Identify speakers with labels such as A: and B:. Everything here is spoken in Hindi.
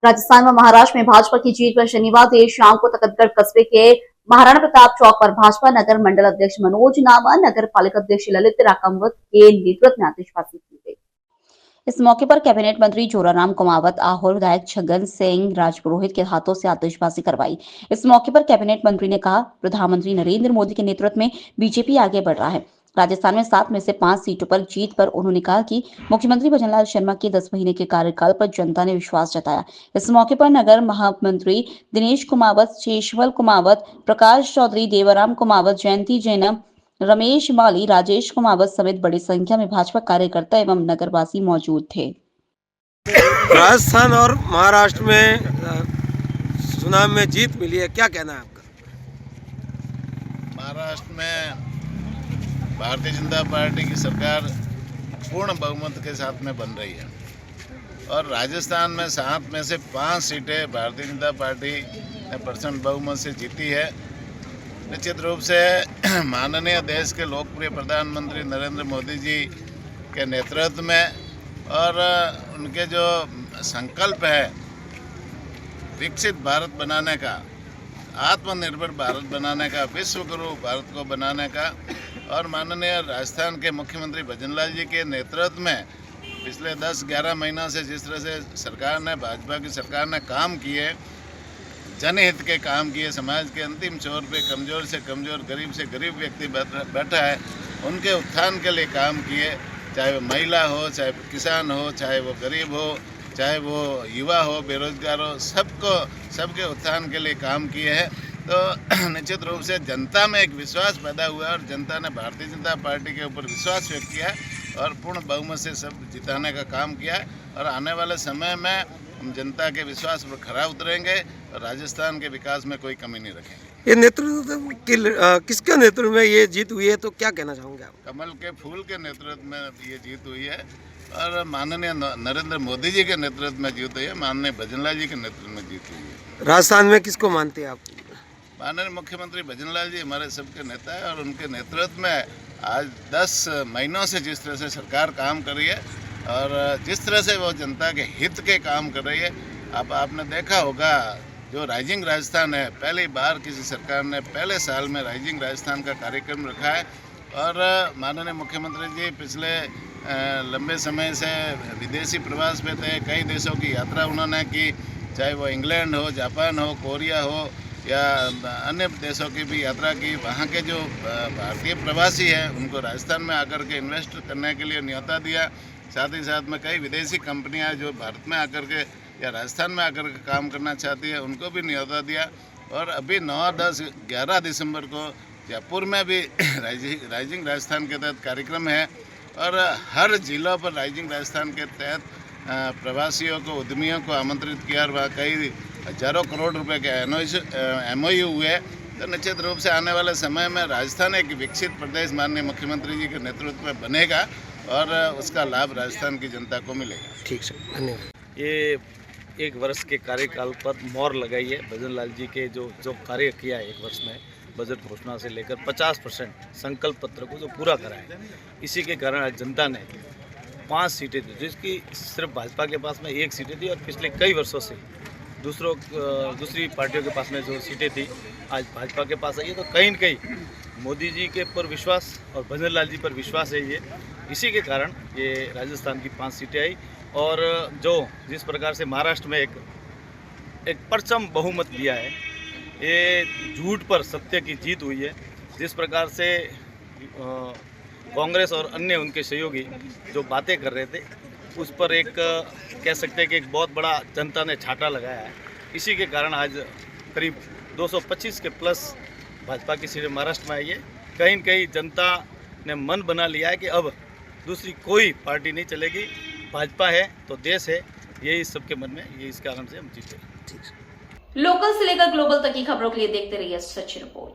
A: राजस्थान व महाराष्ट्र में भाजपा की जीत पर शनिवार देर शाम को तकतगढ़ कस्बे के महाराणा प्रताप चौक पर भाजपा नगर मंडल अध्यक्ष मनोज नामा, नगर पालिका अध्यक्ष ललित राकामवत के नेतृत्व में आतिशबाजी की गई। इस मौके पर कैबिनेट मंत्री जोराराम कुमावत, आहोर विधायक छगन सिंह राजपुरोहित के हाथों से आतिशबाजी करवाई। इस मौके पर कैबिनेट मंत्री ने कहा, प्रधानमंत्री नरेंद्र मोदी के नेतृत्व में बीजेपी आगे बढ़ रहा है। राजस्थान में 7 में से 5 सीटों पर जीत पर उन्होंने कहा कि मुख्यमंत्री भजनलाल शर्मा के 10 महीने के कार्यकाल पर जनता ने विश्वास जताया। इस मौके पर नगर महामंत्री दिनेश कुमावत, शेषवल कुमावत, प्रकाश चौधरी, देवराम कुमावत, जयंती जैनम, रमेश माली, राजेश कुमावत समेत बड़ी संख्या में भाजपा कार्यकर्ता एवं नगरवासी मौजूद थे।
B: राजस्थान और महाराष्ट्र में चुनाव में जीत मिली है, क्या कहना है आपका?
C: महाराष्ट्र में भारतीय जनता पार्टी की सरकार पूर्ण बहुमत के साथ में बन रही है और राजस्थान में 7 में से 5 सीटें भारतीय जनता पार्टी ने % बहुमत से जीती है। निश्चित रूप से माननीय देश के लोकप्रिय प्रधानमंत्री नरेंद्र मोदी जी के नेतृत्व में और उनके जो संकल्प है विकसित भारत बनाने का, आत्मनिर्भर भारत बनाने का, विश्व गुरु भारत को बनाने का और माननीय राजस्थान के मुख्यमंत्री भजनलाल जी के नेतृत्व में पिछले 10-11 महीनों से जिस तरह से सरकार ने, भाजपा की सरकार ने काम किए, जनहित के काम किए, समाज के अंतिम छोर पे कमज़ोर से कमज़ोर, गरीब से गरीब व्यक्ति बैठा है, उनके उत्थान के लिए काम किए, चाहे वो महिला हो, चाहे वो किसान हो, चाहे वो गरीब हो, चाहे वो युवा हो, बेरोजगार हो, सबके उत्थान के लिए काम किए हैं। तो निश्चित रूप से जनता में एक विश्वास पैदा हुआ और जनता ने भारतीय जनता पार्टी के ऊपर विश्वास व्यक्त किया और पूर्ण बहुमत से सब जिताने का काम किया और आने वाले समय में हम जनता के विश्वास पर खरा उतरेंगे और राजस्थान के विकास में कोई कमी नहीं रखेंगे।
B: ये नेतृत्व किसके नेतृत्व में ये जीत हुई है, तो क्या कहना चाहोगे आप?
C: कमल के फूल के नेतृत्व में ये जीत हुई है और माननीय नरेंद्र मोदी जी के नेतृत्व में जीत हुई है, माननीय भजनलाल जी के नेतृत्व में जीत हुई है।
B: राजस्थान में किसको मानते हैं आप?
C: माननीय मुख्यमंत्री भजनलाल जी हमारे सबके नेता है और उनके नेतृत्व में आज 10 महीनों से जिस तरह से सरकार काम कर रही है और जिस तरह से वो जनता के हित के काम कर रही है, अब आपने देखा होगा जो राइजिंग राजस्थान है, पहली बार किसी सरकार ने पहले साल में राइजिंग राजस्थान का कार्यक्रम रखा है और माननीय मुख्यमंत्री जी पिछले लंबे समय से विदेशी प्रवास पे थे, कई देशों की यात्रा उन्होंने की, चाहे वो इंग्लैंड हो, जापान हो, कोरिया हो या अन्य देशों की भी यात्रा की। वहाँ के जो भारतीय प्रवासी हैं उनको राजस्थान में आकर के इन्वेस्ट करने के लिए न्योता दिया। साथ ही साथ में कई विदेशी कंपनियां जो भारत में आकर के या राजस्थान में आकर के काम करना चाहती है उनको भी न्योता दिया और अभी 9, 10, 11 दिसंबर को जयपुर में भी राइजिंग राजस्थान के तहत कार्यक्रम है और हर जिलों पर राइजिंग राजस्थान के तहत प्रवासियों को, उद्यमियों को आमंत्रित किया और वहाँ कई हजारों करोड़ रुपए के MOU हुए। तो निश्चित रूप से आने वाले समय में राजस्थान एक विकसित प्रदेश माननीय मुख्यमंत्री जी के नेतृत्व में बनेगा और उसका लाभ राजस्थान की जनता को मिलेगा।
B: ठीक है, धन्यवाद।
D: ये 1 वर्ष के कार्यकाल पर मोहर लगाई है भजनलाल जी के जो कार्य किया है 1 वर्ष में, बजट घोषणा से लेकर 50% संकल्प पत्र को जो पूरा करा है, इसी के कारण आज जनता ने 5 सीटें दी, जिसकी सिर्फ भाजपा के पास में 1 सीटें थी और पिछले कई वर्षों से दूसरी पार्टियों के पास में जो सीटें थी आज भाजपा के पास आई है। तो कहीं न कहीं मोदी जी के पर विश्वास और भजनलाल जी पर विश्वास है, ये इसी के कारण ये राजस्थान की 5 सीटें आई और जिस प्रकार से महाराष्ट्र में एक परचम बहुमत दिया है, ये झूठ पर सत्य की जीत हुई है। जिस प्रकार से कांग्रेस और अन्य उनके सहयोगी जो बातें कर रहे थे उस पर एक कह सकते हैं कि एक बहुत बड़ा जनता ने छाटा लगाया है। इसी के कारण आज करीब 225 के प्लस भाजपा की सीटें महाराष्ट्र में आई है। कहीं न कहीं जनता ने मन बना लिया है कि अब दूसरी कोई पार्टी नहीं चलेगी, भाजपा है तो देश है, यही सबके मन में, ये इस कारण से हम जीते।
A: लोकल से लेकर ग्लोबल तक की खबरों के लिए देखते रहिए सच रिपोर्ट।